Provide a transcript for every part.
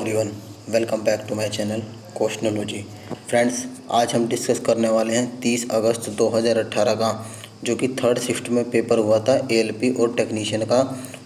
Everyone, welcome back to my channel Questionology. Friends, आज हम discuss करने वाले हैं 30 अगस्त 2018 का जो कि थर्ड शिफ्ट में पेपर हुआ था एएलपी और टेक्नीशियन का।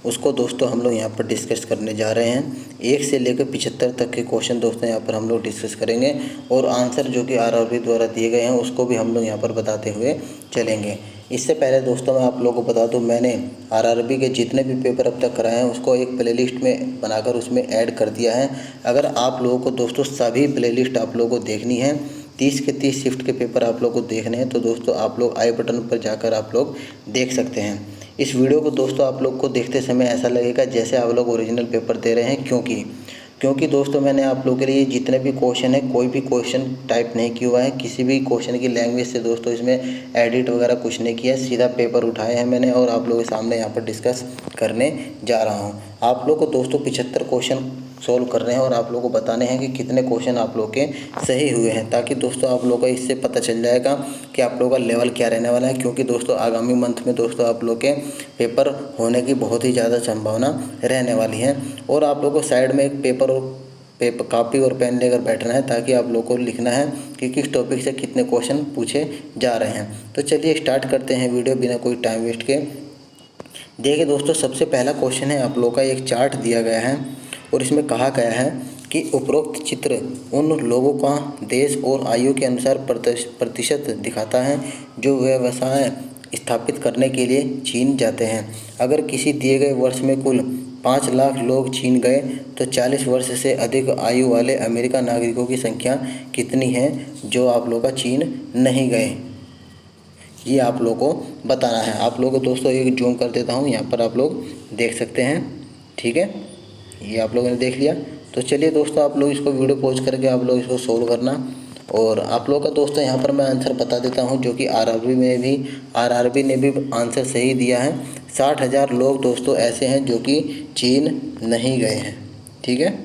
उसको दोस्तों हम लोग यहाँ पर डिस्कस करने जा रहे हैं। 1 से लेकर 75 तक के क्वेश्चन दोस्तों यहाँ पर हम लोग डिस्कस करेंगे और आंसर जो कि आरआरबी द्वारा दिए गए हैं उसको भी हम लोग यहाँ पर बताते हुए चलेंगे। इससे पहले दोस्तों मैं आप लोगों को बता दूं, मैंने आरआरबी के जितने भी पेपर अब तक कराए हैं उसको एक प्लेलिस्ट में बनाकर उसमें ऐड कर दिया है। अगर आप लोगों को दोस्तों सभी प्लेलिस्ट आप लोगों को देखनी है, 30 के 30 शिफ्ट के पेपर आप लोगों को देखने हैं, तो दोस्तों आप लोग आई बटन पर जाकर आप लोग देख सकते हैं। इस वीडियो को दोस्तों आप लोग को देखते समय ऐसा लगेगा जैसे आप लोग ओरिजिनल पेपर दे रहे हैं, क्योंकि दोस्तों मैंने आप लोगों के लिए जितने भी क्वेश्चन है कोई भी क्वेश्चन टाइप नहीं किया हुआ है, किसी भी क्वेश्चन की लैंग्वेज से दोस्तों इसमें एडिट वगैरह कुछ नहीं किया, सीधा पेपर उठाए हैं मैंने और आप लोगों के सामने यहाँ पर डिस्कस करने जा रहा हूँ। आप लोग को दोस्तों 75 क्वेश्चन सोल्व कर रहे हैं और आप लोगों को बताने हैं कि कितने क्वेश्चन आप लोग के सही हुए हैं, ताकि दोस्तों आप लोगों को इससे पता चल जाएगा कि आप लोगों का लेवल क्या रहने वाला है। क्योंकि दोस्तों आगामी मंथ में दोस्तों आप लोग के पेपर होने की बहुत ही ज़्यादा संभावना रहने वाली है और आप लोगों को साइड में एक पेपर कॉपी और पेन लेकर बैठना है, ताकि आप लोगों को लिखना है कि किस टॉपिक से कितने क्वेश्चन पूछे जा रहे हैं। तो चलिए स्टार्ट करते हैं वीडियो बिना कोई टाइम वेस्ट के। देखिए दोस्तों, सबसे पहला क्वेश्चन है आप लोगों का एक चार्ट दिया गया है और इसमें कहा गया है कि उपरोक्त चित्र उन लोगों का देश और आयु के अनुसार प्रतिशत दिखाता है जो व्यवसाय स्थापित करने के लिए चीन जाते हैं। अगर किसी दिए गए वर्ष में कुल 5 लाख लोग चीन गए तो 40 वर्ष से अधिक आयु वाले अमेरिका नागरिकों की संख्या कितनी है जो आप लोग का चीन नहीं गए, ये आप लोगों को बताना है। आप लोगों को दोस्तों एक जूम कर देता हूँ, यहाँ पर आप लोग देख सकते हैं। ठीक है, ये आप लोगों ने देख लिया। तो चलिए दोस्तों, आप लोग इसको वीडियो पॉज करके आप लोग इसको सोल्व करना और आप लोगों का दोस्तों यहाँ पर मैं आंसर बता देता हूँ जो कि आरआरबी ने भी आंसर सही दिया है। 60,000 लोग दोस्तों ऐसे हैं जो कि चीन नहीं गए हैं। ठीक है,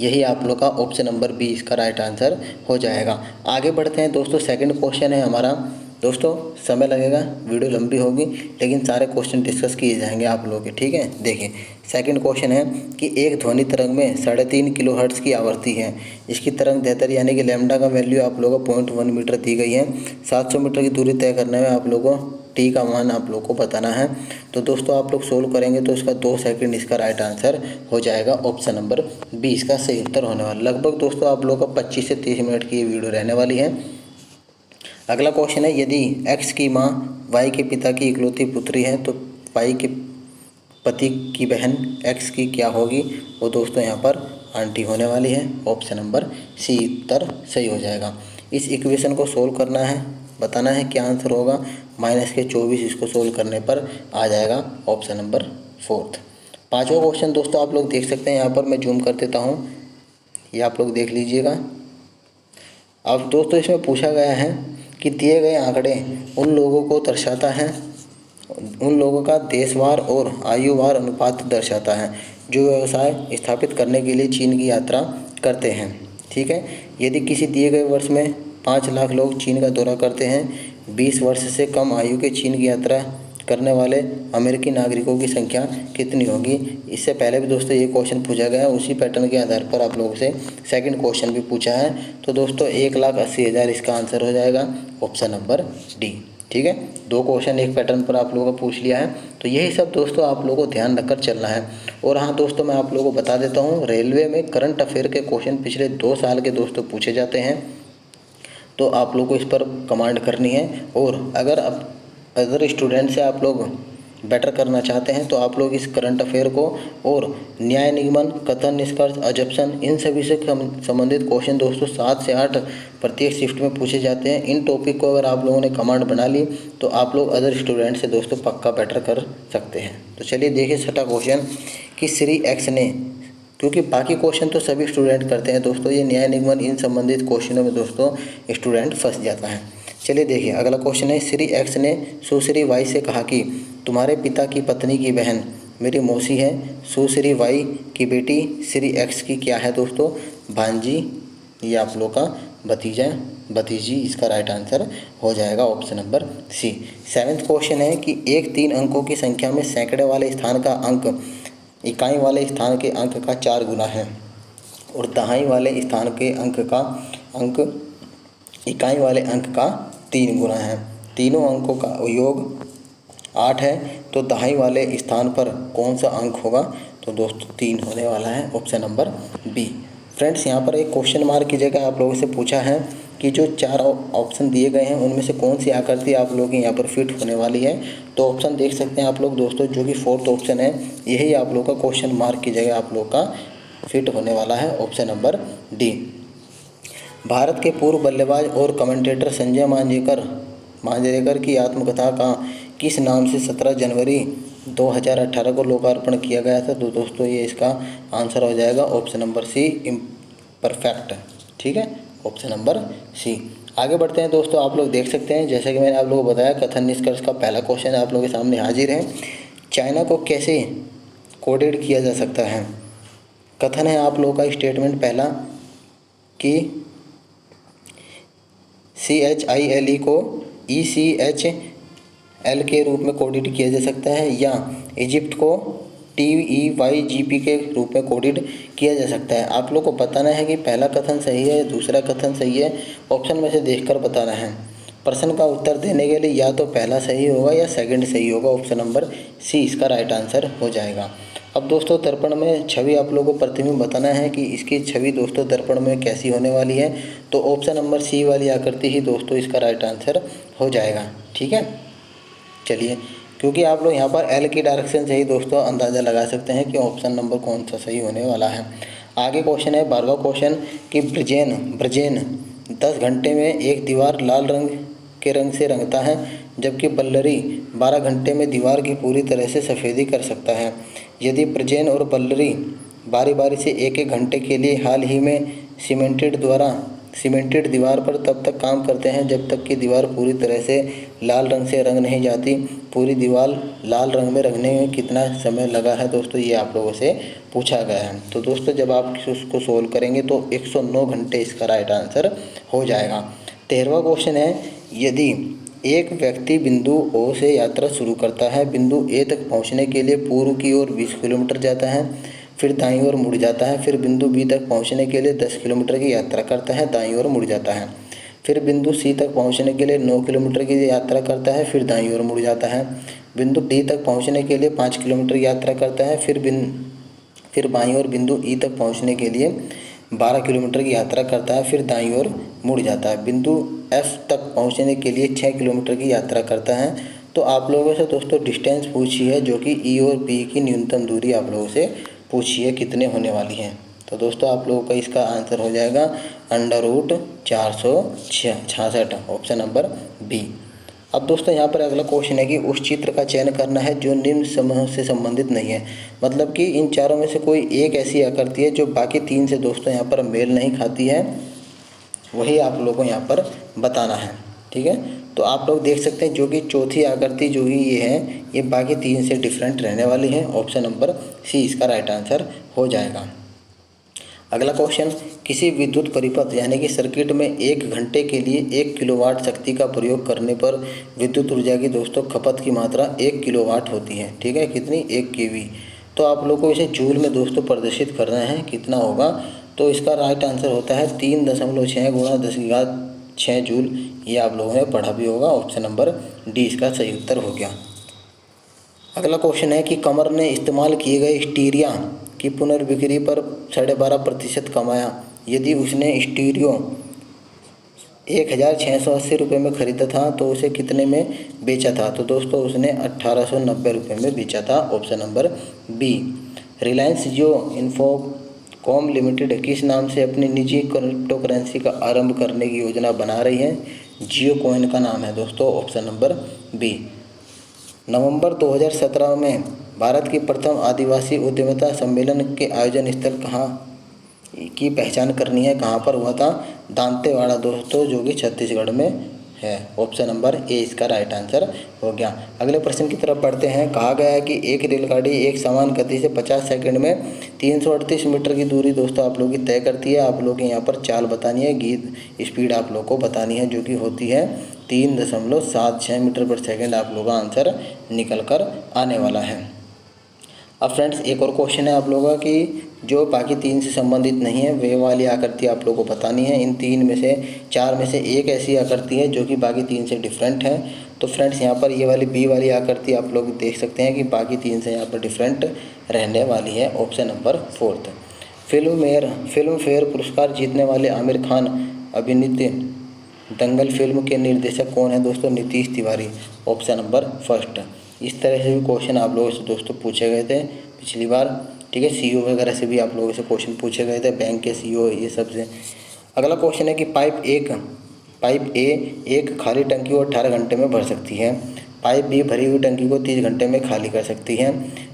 यही आप लोग का ऑप्शन नंबर बी इसका राइट आंसर हो जाएगा। आगे बढ़ते हैं दोस्तों, सेकंड क्वेश्चन है हमारा। दोस्तों समय लगेगा, वीडियो लंबी होगी, लेकिन सारे क्वेश्चन डिस्कस किए जाएंगे आप लोगों के। ठीक है, देखिए सेकंड क्वेश्चन है कि एक ध्वनि तरंग में 3.5 किलोहर्ट्ज़ की आवृत्ति है। इसकी तरंग दैर्ध्य यानी कि लैम्डा का वैल्यू आप लोगों को 0.1 मीटर दी गई है। 700 मीटर की दूरी तय करने में आप लोगों को टी का मान आप लोग को बताना है। तो दोस्तों आप लोग सोल्व करेंगे तो इसका 2 सेकंड इसका राइट आंसर हो जाएगा। ऑप्शन नंबर बी इसका सही उत्तर होने वाला। लगभग दोस्तों आप लोग का 25 से 30 मिनट की ये वीडियो रहने वाली है। अगला क्वेश्चन है, यदि एक्स की माँ वाई के पिता की इकलौती पुत्री है तो वाई के पति की बहन एक्स की क्या होगी, वो दोस्तों यहाँ पर आंटी होने वाली है। ऑप्शन नंबर सी उत्तर सही हो जाएगा। इस इक्वेशन को सोल्व करना है, बताना है क्या आंसर होगा। -24 इसको सोल्व करने पर आ जाएगा ऑप्शन नंबर 4। पाँचवा क्वेश्चन दोस्तों आप लोग देख सकते हैं, यहाँ पर मैं जूम कर देता हूँ, ये आप लोग देख लीजिएगा। अब दोस्तों इसमें पूछा गया है कि दिए गए आंकड़े उन लोगों को दर्शाता है, उन लोगों का देशवार और आयुवार अनुपात दर्शाता है जो व्यवसाय स्थापित करने के लिए चीन की यात्रा करते हैं। ठीक है, यदि किसी दिए गए वर्ष में 5 लाख लोग चीन का दौरा करते हैं, 20 वर्ष से कम आयु के चीन की यात्रा करने वाले अमेरिकी नागरिकों की संख्या कितनी होगी। इससे पहले भी दोस्तों ये क्वेश्चन पूछा गया है, उसी पैटर्न के आधार पर आप लोगों से सेकंड क्वेश्चन भी पूछा है। तो दोस्तों 1,80,000 इसका आंसर हो जाएगा। Option number D. ठीक है, 2 क्वेश्चन एक पैटर्न पर आप लोगों को पूछ लिया है। तो यही सब दोस्तों आप लोगों को ध्यान रखकर चलना है। और हाँ दोस्तों, मैं आप लोगों को बता देता हूँ, रेलवे में करंट अफेयर के क्वेश्चन पिछले 2 साल के दोस्तों पूछे जाते हैं, तो आप लोग को इस पर कमांड करनी है। और अगर स्टूडेंट से आप लोग बेटर करना चाहते हैं तो आप लोग इस करंट अफेयर को और न्याय निगमन, कथन, निष्कर्ष, अजप्शन, इन सभी से संबंधित क्वेश्चन दोस्तों 7 से 8 प्रत्येक शिफ्ट में पूछे जाते हैं। इन टॉपिक को अगर आप लोगों ने कमांड बना ली तो आप लोग अदर स्टूडेंट से दोस्तों पक्का बेटर कर सकते हैं। तो चलिए देखिए छठा क्वेश्चन कि श्री एक्स ने, क्योंकि बाकी क्वेश्चन तो सभी स्टूडेंट करते हैं दोस्तों, ये न्याय निगमन इन संबंधित क्वेश्चनों में दोस्तों स्टूडेंट फंस जाता है। चलिए देखिए अगला क्वेश्चन है, श्री एक्स ने सुश्री वाई से कहा कि तुम्हारे पिता की पत्नी की बहन मेरी मौसी है। सुश्री वाई की बेटी श्री एक्स की क्या है दोस्तों, भांजी, ये आप लोग का भतीजी इसका राइट आंसर हो जाएगा। Option number C. 7वां क्वेश्चन है कि एक 3 अंकों की संख्या में सैकड़े वाले स्थान का अंक इकाई वाले स्थान के अंक का 4 गुना है। और दहाई वाले स्थान के अंक इकाई वाले अंक का 3 गुना है। तीनों अंकों का योग 8 है, तो दहाई वाले स्थान पर कौन सा अंक होगा? तो दोस्तों 3 होने वाला है, ऑप्शन नंबर बी। फ्रेंड्स, यहाँ पर एक क्वेश्चन मार्क की जगह आप लोगों से पूछा है कि जो 4 ऑप्शन दिए गए हैं उनमें से कौन सी आकृति आप लोगों की यहाँ पर फिट होने वाली है। तो ऑप्शन देख सकते हैं आप लोग दोस्तों, जो कि 4th ऑप्शन है, यही आप लोग का क्वेश्चन मार्क की जगह आप लोग का फिट होने वाला है, ऑप्शन नंबर डी। भारत के पूर्व बल्लेबाज और कमेंटेटर संजय मांजरेकर की आत्मकथा का किस नाम से 17 जनवरी 2018 को लोकार्पण किया गया था? तो दोस्तों ये इसका आंसर हो जाएगा, ऑप्शन नंबर सी, इम्परफेक्ट। ठीक है, ऑप्शन नंबर सी। आगे बढ़ते हैं दोस्तों, आप लोग देख सकते हैं जैसे कि मैंने आप लोगों को बताया, कथन निष्कर्ष का पहला क्वेश्चन आप लोगों के सामने हाजिर है। चाइना को कैसे कोडेड किया जा सकता है? कथन है आप लोगों का स्टेटमेंट पहला कि CHILE को ECHL के रूप में कोडेड किया जा सकता है, या इजिप्ट को TEYGP के रूप में कोडेड किया जा सकता है। आप लोग को बताना है कि पहला कथन सही है, दूसरा कथन सही है, ऑप्शन में से देखकर बताना है। प्रश्न का उत्तर देने के लिए या तो पहला सही होगा या सेकंड सही होगा, ऑप्शन नंबर सी इसका राइट आंसर हो जाएगा। अब दोस्तों दर्पण में छवि आप लोगों को प्रतिबिंब बताना है कि इसकी छवि दोस्तों दर्पण में कैसी होने वाली है। तो ऑप्शन नंबर सी वाली आकृति ही दोस्तों इसका राइट आंसर हो जाएगा। ठीक है, चलिए, क्योंकि आप लोग यहाँ पर एल की डायरेक्शन से ही दोस्तों अंदाज़ा लगा सकते हैं कि ऑप्शन नंबर कौन सा सही होने वाला है। आगे क्वेश्चन है 12वां क्वेश्चन कि ब्रजेन 10 घंटे में एक दीवार लाल रंग के रंग से रंगता है, जबकि बल्लरी 12 घंटे में दीवार की पूरी तरह से सफ़ेदी कर सकता है। यदि ब्रजेन और बल्लरी बारी बारी से एक एक घंटे के लिए हाल ही में सीमेंटेड दीवार पर तब तक काम करते हैं जब तक कि दीवार पूरी तरह से लाल रंग से रंग नहीं जाती। पूरी दीवार लाल रंग में रंगने में कितना समय लगा है दोस्तों, ये आप लोगों से पूछा गया है। तो दोस्तों जब आप उसको सोल्व करेंगे तो 109 घंटे इसका राइट आंसर हो जाएगा। 13वां क्वेश्चन है, यदि एक व्यक्ति बिंदु ओ से यात्रा शुरू करता है, बिंदु ए तक पहुंचने के लिए पूर्व की ओर 20 किलोमीटर जाता है, फिर दाईं ओर मुड़ जाता है, फिर बिंदु बी तक पहुंचने के लिए 10 किलोमीटर की यात्रा करता है, दाईं ओर मुड़ जाता है, फिर बिंदु सी तक पहुंचने के लिए 9 किलोमीटर की यात्रा करता है, फिर दाईं ओर मुड़ जाता है, बिंदु डी तक पहुंचने के लिए 5 किलोमीटर की यात्रा करता है, फिर बाईं ओर बिंदु ई तक पहुंचने के लिए 12 किलोमीटर की यात्रा करता है, फिर दाईं ओर मुड़ जाता है, बिंदु एफ तक पहुंचने के लिए 6 किलोमीटर की यात्रा करता है। तो आप लोगों से दोस्तों डिस्टेंस पूछी है, जो कि ई और बी की न्यूनतम दूरी आप लोगों से पूछी है कितने होने वाली है। तो दोस्तों आप लोगों का इसका आंसर हो जाएगा √466, ऑप्शन नंबर बी। अब दोस्तों यहाँ पर अगला क्वेश्चन है कि उस चित्र का चयन करना है जो निम्न समूह से संबंधित नहीं है। मतलब कि इन चारों में से कोई एक ऐसी आकृति है जो बाकी 3 से दोस्तों यहाँ पर मेल नहीं खाती है, वही आप लोगों को यहाँ पर बताना है। ठीक है, तो आप लोग देख सकते हैं जो कि चौथी आकृति जो कि ये है, ये बाकी 3 से डिफरेंट रहने वाली है, ऑप्शन नंबर सी इसका राइट आंसर हो जाएगा। अगला क्वेश्चन, किसी विद्युत परिपथ यानी कि सर्किट में 1 घंटे के लिए 1 किलोवाट शक्ति का प्रयोग करने पर विद्युत ऊर्जा की दोस्तों खपत की मात्रा 1 किलोवाट होती है। ठीक है, कितनी? 1 केवी। तो आप लोगों को इसे जूल में दोस्तों प्रदर्शित करना है, कितना होगा? तो इसका राइट आंसर होता है 3.6 गुणा 10⁻6 जूल। ये आप लोगों ने पढ़ा भी होगा, ऑप्शन नंबर डी इसका सही उत्तर हो गया। अगला क्वेश्चन है कि कमर ने इस्तेमाल किए गए स्टीरिया की पुनर्बिक्री पर 12.5% कमाया। यदि उसने स्टीरियो 1680 रुपये में ख़रीदा था तो उसे कितने में बेचा था? तो दोस्तों उसने 1890 रुपये में बेचा था, ऑप्शन नंबर बी। रिलायंस जियो इन्फोकॉम लिमिटेड किस नाम से अपनी निजी क्रिप्टो करेंसी का आरंभ करने की योजना बना रही है? जियो कॉइन का नाम है दोस्तों, ऑप्शन नंबर बी। नवंबर 2017 में भारत की प्रथम आदिवासी उद्यमिता सम्मेलन के आयोजन स्थल कहाँ की पहचान करनी है, कहाँ पर हुआ था? दांतेवाड़ा दोस्तों, जो कि छत्तीसगढ़ में है, ऑप्शन नंबर ए इसका राइट आंसर हो गया। अगले प्रश्न की तरफ बढ़ते हैं। कहा गया है कि एक रेलगाड़ी एक समान गति से 50 सेकंड में 338 मीटर की दूरी दोस्तों आप लोगों की तय करती है। आप लोग यहाँ पर चाल बतानी है, गीत स्पीड आप लोग को बतानी है, जो कि होती है 3.76 मीटर पर सेकंड। आप लोगों का आंसर निकल कर आने वाला है। अब फ्रेंड्स एक और क्वेश्चन है आप लोगों का कि जो बाकी तीन से संबंधित नहीं है वे वाली आकृति आप लोगों को बतानी है। इन तीन में से चार में से एक ऐसी आकृति है जो कि बाकी तीन से डिफरेंट है। तो फ्रेंड्स यहाँ पर ये वाली बी वाली आकृति आप लोग देख सकते हैं कि बाकी तीन से यहाँ पर डिफरेंट रहने वाली है। Option number 4। फिल्म फेयर पुरस्कार जीतने वाले आमिर खान अभिनीत दंगल फिल्म के निर्देशक कौन है दोस्तों? नीतीश तिवारी। Option number 1। इस तरह से भी क्वेश्चन आप लोगों से दोस्तों पूछे गए थे पिछली बार, ठीक है। सीईओ वगैरह से भी आप लोगों से क्वेश्चन पूछे गए थे, बैंक के सीईओ ये सब से। अगला क्वेश्चन है कि पाइप ए एक खाली टंकी को 18 घंटे में भर सकती है। पाइप बी भरी हुई टंकी को 30 घंटे में खाली कर सकती है।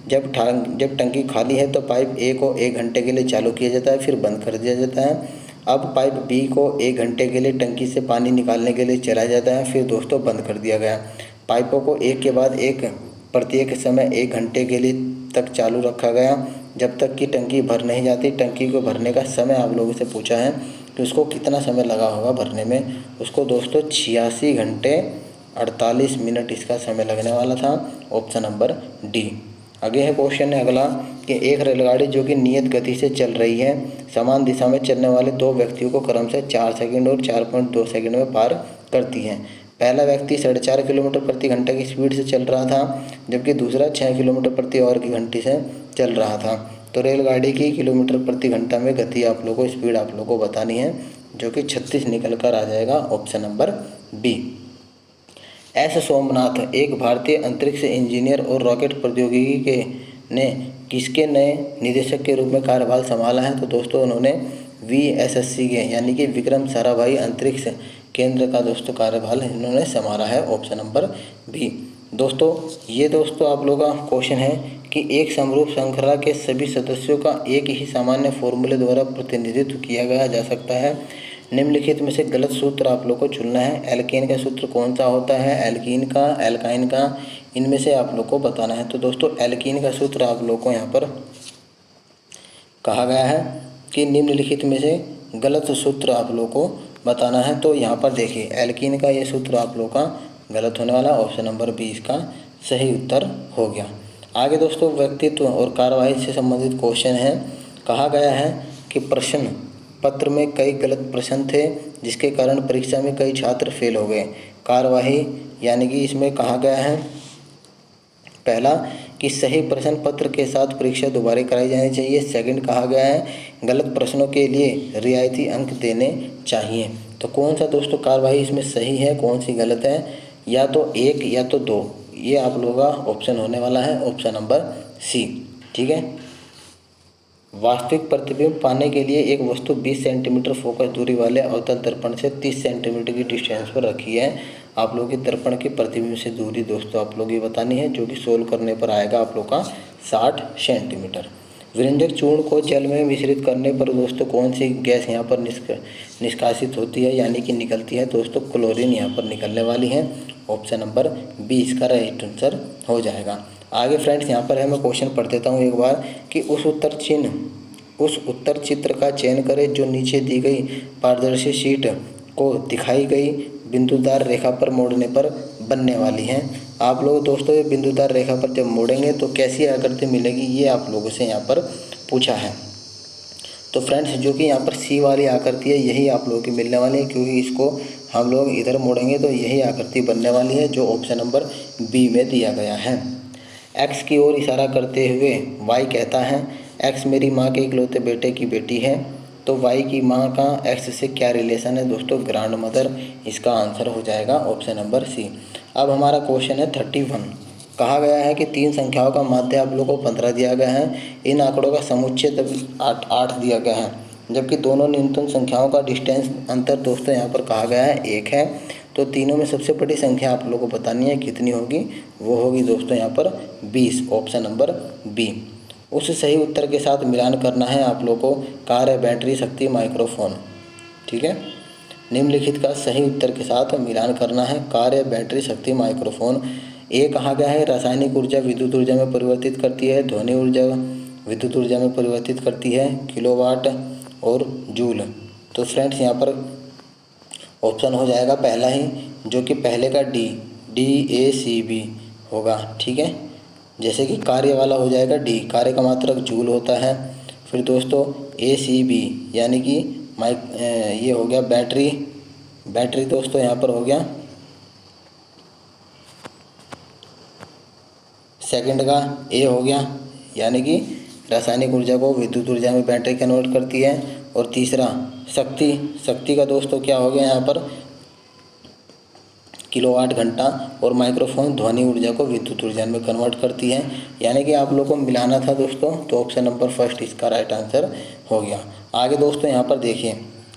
जब टंकी खाली है तो पाइप ए को 1 घंटे के लिए चालू किया जाता है, फिर बंद कर दिया जाता है। अब पाइप बी को 1 घंटे के लिए टंकी से पानी निकालने के लिए चलाया जाता है, फिर दोस्तों बंद कर दिया गया। पाइपों को एक के बाद एक प्रत्येक समय 1 घंटे के लिए तक चालू रखा गया जब तक कि टंकी भर नहीं जाती। टंकी को भरने का समय आप लोगों से पूछा है कि उसको कितना समय लगा होगा भरने में। उसको दोस्तों 86 घंटे 48 मिनट इसका समय लगने वाला था। Option number D. आगे है क्वेश्चन है अगला कि एक रेलगाड़ी जो कि नियत गति से चल रही है समान दिशा में चलने वाले दो व्यक्तियों को क्रमशः 4 सेकंड और 4.2 सेकंड में पार करती है। पहला व्यक्ति 4.5 किलोमीटर प्रति घंटे की स्पीड से चल रहा था, जबकि दूसरा 6 किलोमीटर प्रति आवर की घंटे से चल रहा था। तो रेलगाड़ी की किलोमीटर प्रति घंटा में गति आप लोगों को, स्पीड आप लोगों को बतानी है, जो कि 36 निकल कर आ जाएगा। Option number B. S Somnath एक भारतीय अंतरिक्ष इंजीनियर और रॉकेट प्रौद्योगिकी के ने किसके नए निदेशक के रूप में कार्यभार संभाला है? तो दोस्तों उन्होंने VSSC के यानी कि विक्रम साराभाई अंतरिक्ष केंद्र का दोस्तों कार्यभार इन्होंने संभाला है। Option number B. दोस्तों ये दोस्तों आप लोगों का क्वेश्चन है कि एक समरूप श्रृंखला के सभी सदस्यों का एक ही सामान्य फॉर्मूले द्वारा प्रतिनिधित्व किया गया जा सकता है। निम्नलिखित में से गलत सूत्र आप लोग को चुनना है। एल्केन का सूत्र कौन सा होता है? एल्कीन का, एल्काइन का, इनमें से आप लोग को बताना है। तो दोस्तों एल्कीन का सूत्र आप लोग को यहाँ पर कहा गया है कि निम्नलिखित में से गलत सूत्र आप लोग को बताना है। तो यहाँ पर देखिए एल्कीन का ये सूत्र आप लोग का गलत होने वाला। ऑप्शन नंबर बी इसका सही उत्तर हो गया। आगे दोस्तों व्यक्तित्व और कार्यवाही से संबंधित क्वेश्चन है। कहा गया है कि प्रश्न पत्र में कई गलत प्रश्न थे जिसके कारण परीक्षा में कई छात्र फेल हो गए। कार्यवाही यानी कि इसमें कहा गया है पहला कि सही प्रश्न पत्र के साथ परीक्षा दोबारा कराई जानी चाहिए। सेकंड कहा गया है गलत प्रश्नों के लिए रियायती अंक देने चाहिए। तो कौन सा दोस्तों कार्यवाही इसमें सही है, कौन सी गलत है? या तो 1 या तो 2, ये आप लोगों का ऑप्शन होने वाला है। ऑप्शन नंबर सी, ठीक है। वास्तविक प्रतिबिंब पाने के लिए एक वस्तु 20 सेंटीमीटर फोकस दूरी वाले अवतल दर्पण से 30 सेंटीमीटर की डिस्टेंस पर रखी है। आप लोगों की दर्पण की प्रतिबिंब से दूरी दोस्तों आप लोग ये बतानी है, जो कि सोल्व करने पर आएगा आप लोग का 60 सेंटीमीटर। विरंजक चूर्ण को जल में मिश्रित करने पर दोस्तों कौन सी गैस यहाँ पर निष्कासित होती है यानी कि निकलती है? दोस्तों क्लोरीन यहाँ पर निकलने वाली है। ऑप्शन नंबर बी इसका राइट आंसर हो जाएगा। आगे फ्रेंड्स यहाँ पर है, मैं क्वेश्चन पढ़ देता हूँ एक बार कि उस उत्तर चित्र का चयन करें जो नीचे दी गई पारदर्शी शीट को दिखाई गई बिंदुदार रेखा पर मोड़ने पर बनने वाली है। आप लोग दोस्तों ये बिंदुदार रेखा पर जब मोड़ेंगे तो कैसी आकृति मिलेगी, ये आप लोगों से यहाँ पर पूछा है। तो फ्रेंड्स जो कि यहाँ पर सी वाली आकृति है यही आप लोगों की मिलने वाली है, क्योंकि इसको हम लोग इधर मोड़ेंगे तो यही आकृति बनने वाली है जो ऑप्शन नंबर बी में दिया गया है। एक्स की ओर इशारा करते हुए वाई कहता है एक्स मेरी माँ के इकलौते बेटे की बेटी है। तो वाई की माँ का एक्स से क्या रिलेशन है दोस्तों? ग्रैंड मदर इसका आंसर हो जाएगा। Option number C. अब हमारा क्वेश्चन है 31। कहा गया है कि 3 संख्याओं का माध्य आप लोगों को 15 दिया गया है। इन आंकड़ों का समुच्चय 8 दिया गया है, जबकि दोनों न्यूनतम संख्याओं का डिस्टेंस अंतर दोस्तों यहाँ पर कहा गया है 1 है। तो तीनों में सबसे बड़ी संख्या आप लोगों को बतानी है, कितनी होगी? वो होगी दोस्तों यहाँ पर 20। Option number B. उस सही उत्तर के साथ मिलान करना है आप लोगों को कार है, बैटरी, शक्ति, माइक्रोफोन, ठीक है। निम्नलिखित का सही उत्तर के साथ मिलान करना है कार या बैटरी, शक्ति, माइक्रोफोन। ए कहा गया है रासायनिक ऊर्जा विद्युत ऊर्जा में परिवर्तित करती है, ध्वनि ऊर्जा विद्युत ऊर्जा में परिवर्तित करती है, किलोवाट और जूल। तो फ्रेंड्स यहाँ पर ऑप्शन हो जाएगा पहला ही, जो कि पहले का DACB होगा, ठीक है। जैसे कि कार्य वाला हो जाएगा डी, कार्य का मात्रक जूल होता है। फिर दोस्तों ACB यानी कि ये हो गया बैटरी, बैटरी दोस्तों यहाँ पर हो गया। सेकंड का ए हो गया यानी कि रासायनिक ऊर्जा को विद्युत ऊर्जा में बैटरी कन्वर्ट करती है। और तीसरा शक्ति, शक्ति का दोस्तों क्या हो गया यहाँ पर किलोवाट घंटा। और माइक्रोफोन ध्वनि ऊर्जा को विद्युत ऊर्जा में कन्वर्ट करती है। यानी कि आप लोगों को मिलाना था दोस्तों, तो ऑप्शन नंबर फर्स्ट इसका राइट आंसर हो गया। आगे दोस्तों यहाँ पर देखिए,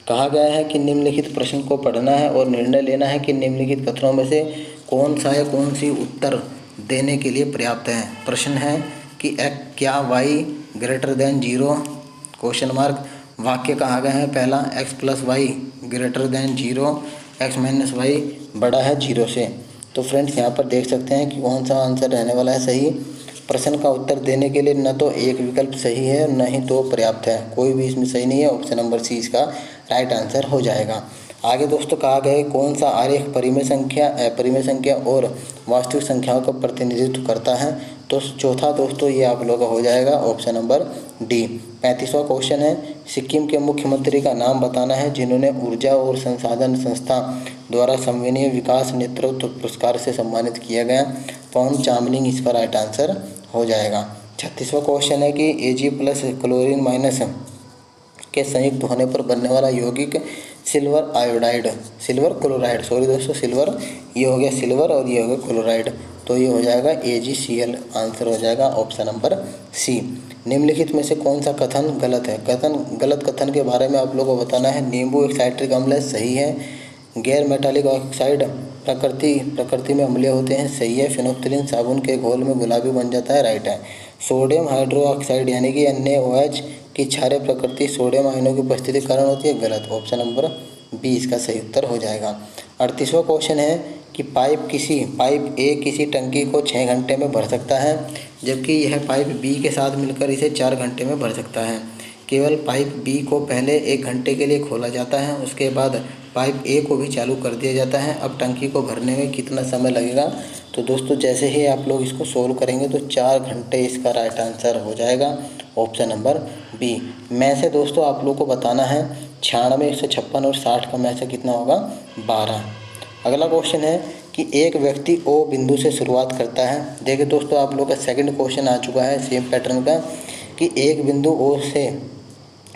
कहा गया है कि निम्नलिखित प्रश्न को पढ़ना है और निर्णय लेना है कि निम्नलिखित कथनों में से कौन सा या कौन सी उत्तर देने के लिए पर्याप्त है। प्रश्न है कि क्या y greater than 0 question mark. वाक्य कहा गया है पहला x plus Y greater than 0, x minus Y बड़ा है 0 से। तो फ्रेंड्स यहाँ पर देख सकते हैं कि कौन सा आंसर रहने वाला है सही। प्रश्न का उत्तर देने के लिए न तो एक विकल्प सही है न ही तो पर्याप्त है, कोई भी इसमें सही नहीं है। ऑप्शन नंबर सी इसका राइट आंसर हो जाएगा। आगे दोस्तों कहा गया है कौन सा आरेख परिमेय संख्या, अपरिमेय संख्या और वास्तविक संख्याओं का प्रतिनिधित्व करता है। तो चौथा दोस्तों ये आप लोगों का हो जाएगा ऑप्शन नंबर डी। 35वां क्वेश्चन है, सिक्किम के मुख्यमंत्री का नाम बताना है जिन्होंने ऊर्जा और संसाधन संस्था द्वारा संविनीय विकास नेतृत्व पुरस्कार से सम्मानित किया गया। पवन चामलिंग इसका राइट आंसर हो जाएगा। 36वां क्वेश्चन है कि Ag प्लस क्लोरीन माइनस के संयुक्त होने पर बनने वाला यौगिक silver iodide, silver chloride, sorry दोस्तों सिल्वर, ये हो गया सिल्वर और ये हो गया क्लोराइड। तो ये हो जाएगा AgCl आंसर हो जाएगा ऑप्शन नंबर सी। निम्नलिखित में से कौन सा कथन गलत है। गलत कथन के बारे में आप लोगों को बताना है। नींबू एक साइट्रिक अम्ल है, सही है। गैर मेटालिक ऑक्साइड प्रकृति में अम्लीय होते हैं, सही है। फिनोप्थिलीन साबुन के घोल में गुलाबी बन जाता है, राइट है। सोडियम हाइड्रोक्साइड यानी कि NaOH की क्षारीय प्रकृति सोडियम आयनों की उपस्थिति के कारण होती है, गलत। ऑप्शन नंबर बी इसका सही उत्तर हो जाएगा। 38वां क्वेश्चन है कि पाइप ए किसी टंकी को 6 घंटे में भर सकता है, जबकि यह पाइप बी के साथ मिलकर इसे 4 घंटे में भर सकता है। केवल पाइप बी को पहले 1 घंटे के लिए खोला जाता है, उसके बाद पाइप ए को भी चालू कर दिया जाता है। अब टंकी को भरने में कितना समय लगेगा। तो दोस्तों जैसे ही आप लोग इसको सोल्व करेंगे तो 4 घंटे इसका राइट आंसर हो जाएगा ऑप्शन नंबर बी। में से दोस्तों आप लोग को बताना है 96, 156 और 60 का में से कितना होगा 12। अगला क्वेश्चन है कि एक व्यक्ति ओ बिंदु से शुरुआत करता है। देखिए दोस्तों आप लोग का सेकंड क्वेश्चन आ चुका है सेम पैटर्न का, कि एक बिंदु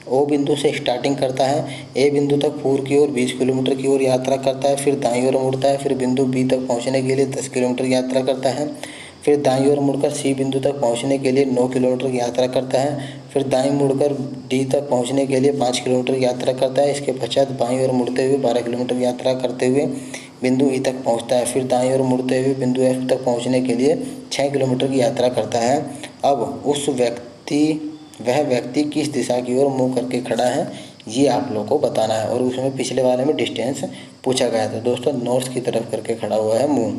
ओ बिंदु से स्टार्टिंग करता है, ए बिंदु तक पूर्व की ओर 20 किलोमीटर की ओर यात्रा करता है, फिर दाईं ओर मुड़ता है, फिर बिंदु बी तक पहुंचने के लिए 10 किलोमीटर यात्रा करता है, फिर दाईं ओर मुड़कर सी बिंदु तक पहुंचने के लिए 9 किलोमीटर की यात्रा करता है, फिर दाईं मुड़कर डी तक पहुंचने के लिए 5 किलोमीटर की यात्रा करता है। इसके पश्चात बाईं ओर मुड़ते हुए 12 किलोमीटर की यात्रा करते हुए बिंदु ई तक पहुंचता है, फिर दाईं ओर मुड़ते हुए बिंदु एफ तक पहुंचने के लिए 6 किलोमीटर की यात्रा करता है। अब वह व्यक्ति किस दिशा की ओर मुँह करके खड़ा है, ये आप लोग को बताना है। और उसमें पिछले वाले में डिस्टेंस पूछा गया था दोस्तों, नॉर्थ की तरफ करके खड़ा हुआ है मुँह।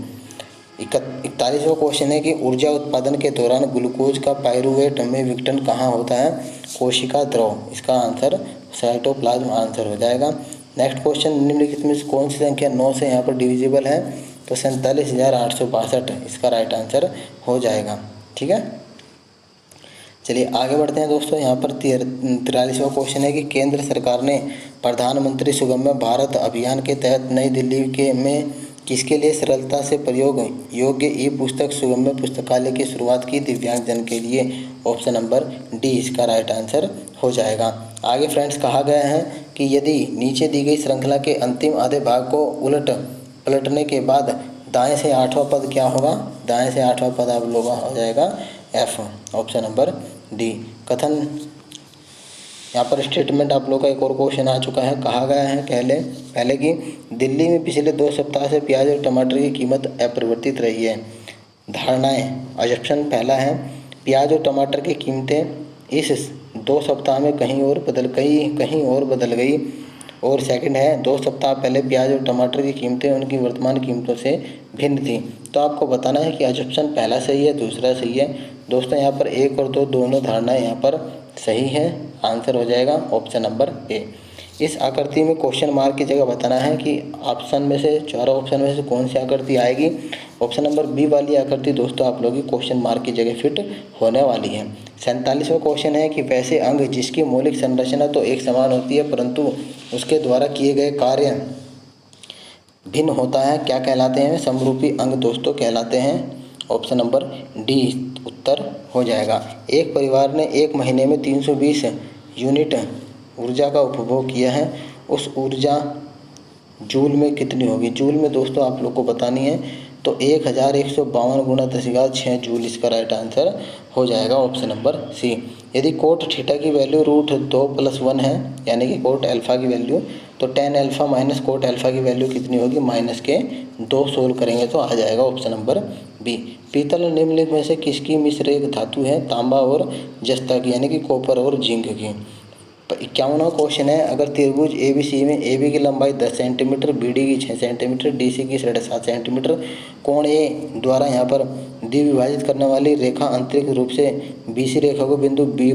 41वां क्वेश्चन है कि ऊर्जा उत्पादन के दौरान ग्लूकोज का पाइरूवेट में विघटन कहाँ होता है, कोशिका द्रव, इसका आंसर साइटोप्लाज्म आंसर हो जाएगा। नेक्स्ट क्वेश्चन, निम्नलिखित में कौन सी संख्या 9 से यहाँ पर डिविजिबल है, तो 47,862 इसका राइट आंसर हो जाएगा। ठीक है, चलिए आगे बढ़ते हैं दोस्तों। यहाँ पर 43वां क्वेश्चन है कि केंद्र सरकार ने प्रधानमंत्री सुगम्य भारत अभियान के तहत नई दिल्ली में किसके लिए सरलता से प्रयोग योग्य ई पुस्तक सुगम्य पुस्तकालय की शुरुआत की, दिव्यांगजन के लिए। ऑप्शन नंबर डी इसका राइट आंसर हो जाएगा। आगे फ्रेंड्स कहा गया है कि यदि नीचे दी गई श्रृंखला के अंतिम आधे भाग को पलटने के बाद दाएं से 8वां पद क्या होगा, दाएं से 8वां पद आप लोगों का हो जाएगा एफ, ऑप्शन नंबर डी। कथन यहाँ पर स्टेटमेंट आप लोग का एक और क्वेश्चन आ चुका है। कहा गया है पहले कि दिल्ली में पिछले 2 सप्ताह से प्याज और टमाटर की कीमत अपरिवर्तित रही है। धारणाएं, अजम्पशन पहला है प्याज और टमाटर की कीमतें इस 2 सप्ताह में कहीं और बदल गई। और सेकंड है 2 सप्ताह पहले प्याज और टमाटर की कीमतें उनकी वर्तमान कीमतों से भिन्न थी। तो आपको बताना है कि अजम्पशन पहला सही है, दूसरा सही है। दोस्तों यहाँ पर 1 और 2 दोनों धारणाएं यहाँ पर सही है, आंसर हो जाएगा ऑप्शन नंबर ए। इस आकृति में क्वेश्चन मार्क की जगह बताना है कि ऑप्शन में से, चारों ऑप्शन में से कौन सी आकृति आएगी। ऑप्शन नंबर बी वाली आकृति दोस्तों आप लोगों की क्वेश्चन मार्क की जगह फिट होने वाली है। 47वां क्वेश्चन है कि वैसे अंग जिसकी मौलिक संरचना तो एक समान होती है परंतु उसके द्वारा किए गए कार्य भिन्न होता है, क्या कहलाते हैं? समरूपी अंग दोस्तों कहलाते हैं। ऑप्शन नंबर डी उत्तर हो जाएगा। एक परिवार ने एक महीने में 320 यूनिट ऊर्जा का उपभोग किया है, उस ऊर्जा जूल में कितनी होगी? जूल में दोस्तों आप लोग को बतानी है, तो 1152 गुणा 10⁶ जूल इसका राइट आंसर हो जाएगा ऑप्शन नंबर सी। यदि कोट थीटा की वैल्यू √2 + 1 है, यानी कि कोट अल्फा की वैल्यू, तो tan alpha minus cot alpha की वैल्यू कितनी होगी? -2 सोल्व करेंगे तो आ जाएगा ऑप्शन नंबर बी। पीतल निम्नलिखित में से किसकी मिश्र एक धातु है? तांबा और जस्ता की, यानी कि कॉपर और जिंक की। 51वां क्वेश्चन है, अगर त्रिभुज ABC में AB की लंबाई 10 सेंटीमीटर, BD की 6 सेंटीमीटर, DC की 7.5 सेंटीमीटर, कोण A द्वारा यहाँ पर द्विविभाजित करने वाली रेखा आंतरिक रूप से BC रेखा को बिंदु D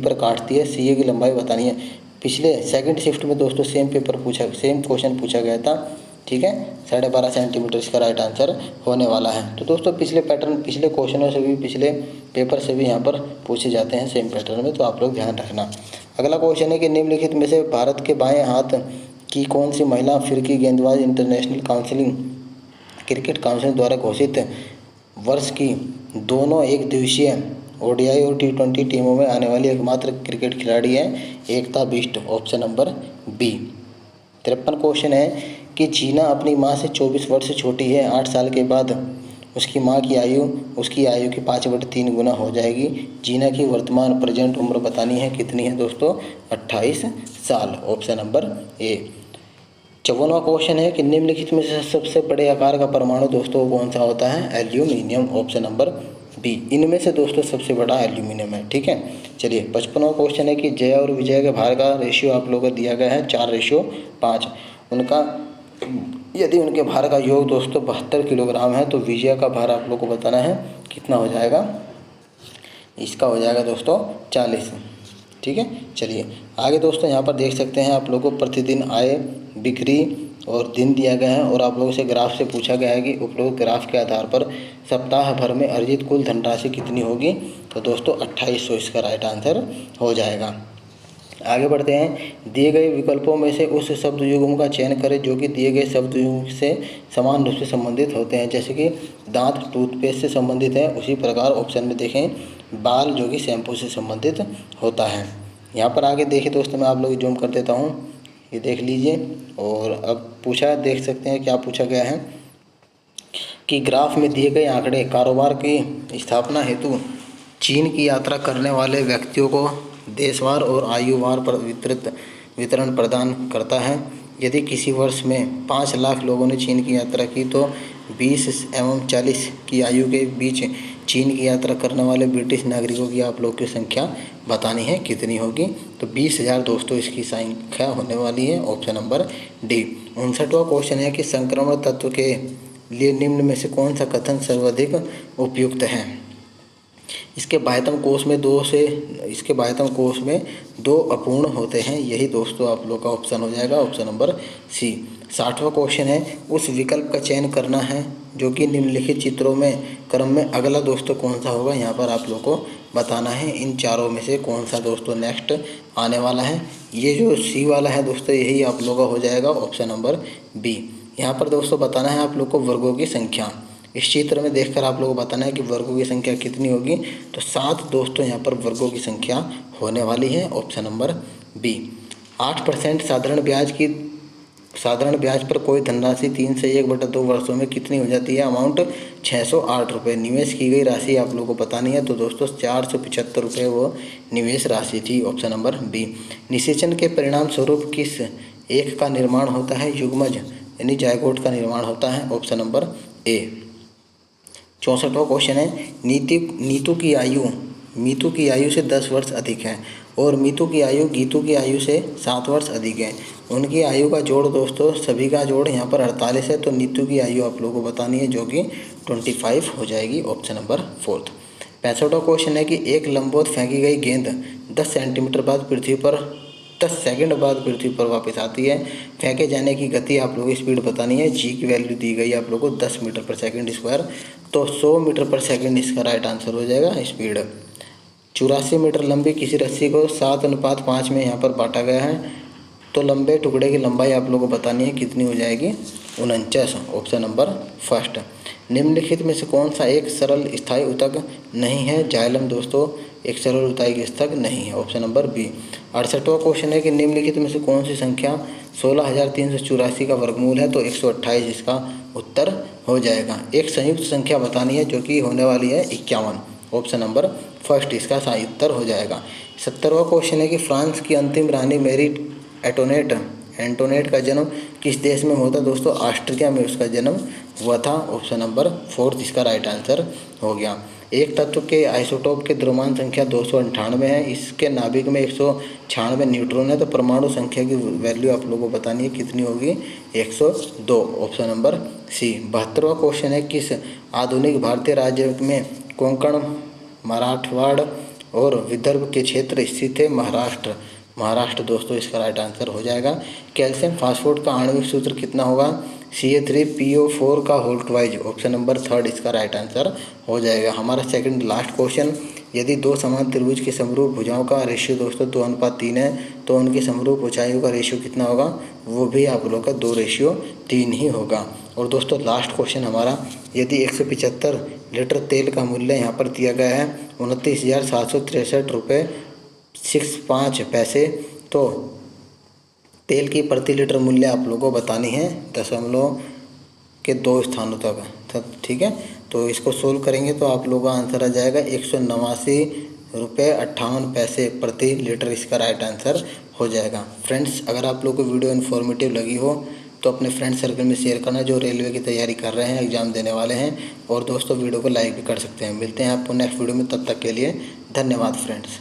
पर काटती है, CA की लंबाई बतानी है। पिछले सेकंड शिफ्ट में दोस्तों सेम क्वेश्चन पूछा गया था, ठीक है। 12.5 सेंटीमीटर इसका राइट आंसर होने वाला है। तो दोस्तों पिछले क्वेश्चनों से भी, पिछले पेपर से भी यहाँ पर पूछे जाते हैं सेम पैटर्न में, तो आप लोग ध्यान रखना। अगला क्वेश्चन है कि निम्नलिखित में से भारत के बाएं हाथ की कौन सी महिला अफ्रीकी गेंदबाज इंटरनेशनल क्रिकेट काउंसिल द्वारा घोषित वर्ष की दोनों एक दिवसीय ODI और T20 टीमों में आने वाली एकमात्र क्रिकेट खिलाड़ी है? Ekta Bisht, option number B. 53 question है कि जीना अपनी मां से 24 वर्ष छोटी है, 8 साल के बाद उसकी मां की आयु उसकी आयु की 5/3 गुना हो जाएगी। जीना की वर्तमान प्रेजेंट उम्र बतानी है, कितनी है दोस्तों? 28 साल, ऑप्शन नंबर ए। 54वां क्वेश्चन है कि निम्नलिखित में से सबसे बड़े आकार का परमाणु दोस्तों कौन सा होता है? Aluminium, option number B. इनमें से दोस्तों सबसे बड़ा एल्यूमिनियम है, ठीक है। चलिए 55वां क्वेश्चन है कि जय और विजय के भार का रेशियो आप लोगों को दिया गया है 4:5। यदि उनके भार का योग दोस्तों 72 किलोग्राम है, तो विजय का भार आप लोग को बताना है कितना हो जाएगा? इसका हो जाएगा दोस्तों 40, ठीक है। चलिए आगे दोस्तों यहाँ पर देख सकते हैं आप लोगों को प्रतिदिन आय, बिक्री और दिन दिया गया है, और आप लोगों से ग्राफ से पूछा गया है कि उपरोक्त ग्राफ के आधार पर सप्ताह भर में अर्जित कुल धनराशि कितनी होगी? तो दोस्तों 2800 इसका राइट आंसर हो जाएगा। आगे बढ़ते हैं। दिए गए विकल्पों में से उस शब्द युग्म का चयन करें जो कि दिए गए शब्द युग्म से समान रूप से संबंधित होते हैं। जैसे कि दांत टूथपेस्ट से संबंधित है, उसी प्रकार ऑप्शन में देखें बाल जो कि शैम्पू से संबंधित होता है। यहाँ पर आगे देखिए दोस्तों, मैं आप लोग जूम कर देता हूँ, ये देख लीजिए। और अब देख सकते हैं क्या पूछा गया है कि ग्राफ में दिए गए आंकड़े कारोबार की स्थापना हेतु चीन की यात्रा करने वाले व्यक्तियों को देशवार और आयुवार पर वितरण प्रदान करता है। यदि किसी वर्ष में 5 लाख लोगों ने चीन की यात्रा की, तो 20 एवं 40 की आयु के बीच चीन की यात्रा करने वाले ब्रिटिश नागरिकों की आप लोग की संख्या बतानी है, कितनी होगी? तो 20,000 दोस्तों इसकी संख्या होने वाली है, ऑप्शन नंबर डी। 59वां क्वेश्चन है कि संक्रमण तत्व के लिए निम्न में से कौन सा कथन सर्वाधिक उपयुक्त है? इसके बाह्यतम कोष में 2 अपूर्ण होते हैं, यही दोस्तों आप लोग का ऑप्शन हो जाएगा, ऑप्शन नंबर सी। 60वां क्वेश्चन है उस विकल्प का चयन करना है जो कि निम्नलिखित चित्रों में क्रम में अगला दोस्तों कौन सा होगा? यहाँ पर आप लोग को बताना है इन चारों में से कौन सा दोस्तों नेक्स्ट आने वाला है। ये जो सी वाला है दोस्तों, यही आप लोग का हो जाएगा ऑप्शन नंबर बी। यहाँ पर दोस्तों बताना है आप लोग को वर्गों की संख्या। इस चित्र में देखकर आप लोगों को बताना है कि वर्गों की संख्या कितनी होगी। तो 7 दोस्तों यहाँ पर वर्गों की संख्या होने वाली है, ऑप्शन नंबर बी। 8% साधारण ब्याज पर कोई धनराशि 3 से 1/2 वर्षों में कितनी हो जाती है? अमाउंट 608 रुपये। निवेश की गई राशि आप लोगों को बतानी है, तो दोस्तों 475 रुपये वो निवेश राशि थी, ऑप्शन नंबर बी। निषेचन के परिणाम स्वरूप किस एक का निर्माण होता है? युग्मज यानी जायगोट का निर्माण होता है, ऑप्शन नंबर ए। 64वां क्वेश्चन है मीतू की आयु से 10 वर्ष अधिक है और मीतू की आयु गीतू की आयु से 7 वर्ष अधिक है। उनकी आयु का जोड़ दोस्तों, सभी का जोड़ यहाँ पर 48 है, तो नीतू की आयु आप लोगों को बतानी है जो कि 25 हो जाएगी, ऑप्शन नंबर 4। 65वां क्वेश्चन है कि एक लंबवत फेंकी गई गेंद 10 सेंटीमीटर बाद पृथ्वी पर 10 सेकंड बाद पृथ्वी पर वापस आती है। फेंके जाने की गति आप लोगों को स्पीड बतानी है। जी की वैल्यू दी गई है आप लोगों को 10 मीटर पर सेकंड स्क्वायर, तो 100 मीटर पर सेकंड इसका राइट आंसर हो जाएगा स्पीड। 84 मीटर लंबी किसी रस्सी को 7:5 में यहाँ पर बांटा गया है, तो लंबे टुकड़े की लंबाई आप लोगों को बतानी है कितनी हो जाएगी, 49। Option number first. निम्नलिखित में से कौन सा एक सरल स्थायी ऊतक नहीं है? जाइलम दोस्तों एक सरल स्थायी ऊतक नहीं है। Option number B. 68वां क्वेश्चन है कि निम्नलिखित में से कौन सी संख्या 16,384 का वर्गमूल है? तो 128 इसका उत्तर हो जाएगा। एक संयुक्त संख्या बतानी है जो कि होने वाली है 51। ऑप्शन नंबर फर्स्ट इसका सही उत्तर हो जाएगा। 70वां क्वेश्चन है कि फ्रांस की अंतिम रानी मैरी एंटोनेट का जन्म किस देश में हुआ था? दोस्तों ऑस्ट्रिया में उसका जन्म हुआ था। ऑप्शन नंबर फोर्थ इसका राइट आंसर हो गया। एक तत्व के आइसोटोप के द्रव्यमान संख्या 298 है, इसके नाभिक में 196 न्यूट्रॉन है, तो परमाणु संख्या की वैल्यू आप लोगों को बतानी है कितनी होगी, 102। Option number C. 72वां क्वेश्चन है किस आधुनिक भारतीय राज्य में कोंकण, मराठवाड़ और विदर्भ के क्षेत्र स्थित है? महाराष्ट्र दोस्तों इसका राइट आंसर हो जाएगा। कैल्शियम फास्फोरेट का आणविक सूत्र कितना होगा? Ca3PO4 का whole twice. Option number third इसका राइट आंसर हो जाएगा। हमारा सेकंड लास्ट क्वेश्चन, यदि दो समान त्रिभुज की समरूप भुजाओं का रेशियो दोस्तों 2:3 है, तो उनकी समरूप ऊंचाइयों का रेशियो कितना होगा? वो भी आप लोग का 2:3 ही होगा। और दोस्तों लास्ट क्वेश्चन हमारा, यदि 175 लीटर तेल का मूल्य यहाँ पर दिया गया है 29,763 रुपये 65 पैसे, तो तेल की प्रति लीटर मूल्य आप लोगों को बतानी है दशमलव के 2 स्थानों तक। ठीक है, तो इसको सोल्व करेंगे तो आप लोगों का आंसर आ जाएगा 189 रुपये 58 पैसे प्रति लीटर, इसका राइट आंसर हो जाएगा। फ्रेंड्स अगर आप लोग को वीडियो इन्फॉर्मेटिव लगी हो तो अपने फ्रेंड सर्कल में शेयर करना जो रेलवे की तैयारी कर रहे हैं, एग्जाम देने वाले हैं। और दोस्तों वीडियो को लाइक भी कर सकते हैं। मिलते हैं आपको नेक्स्ट वीडियो में, तब तक के लिए धन्यवाद फ्रेंड्स।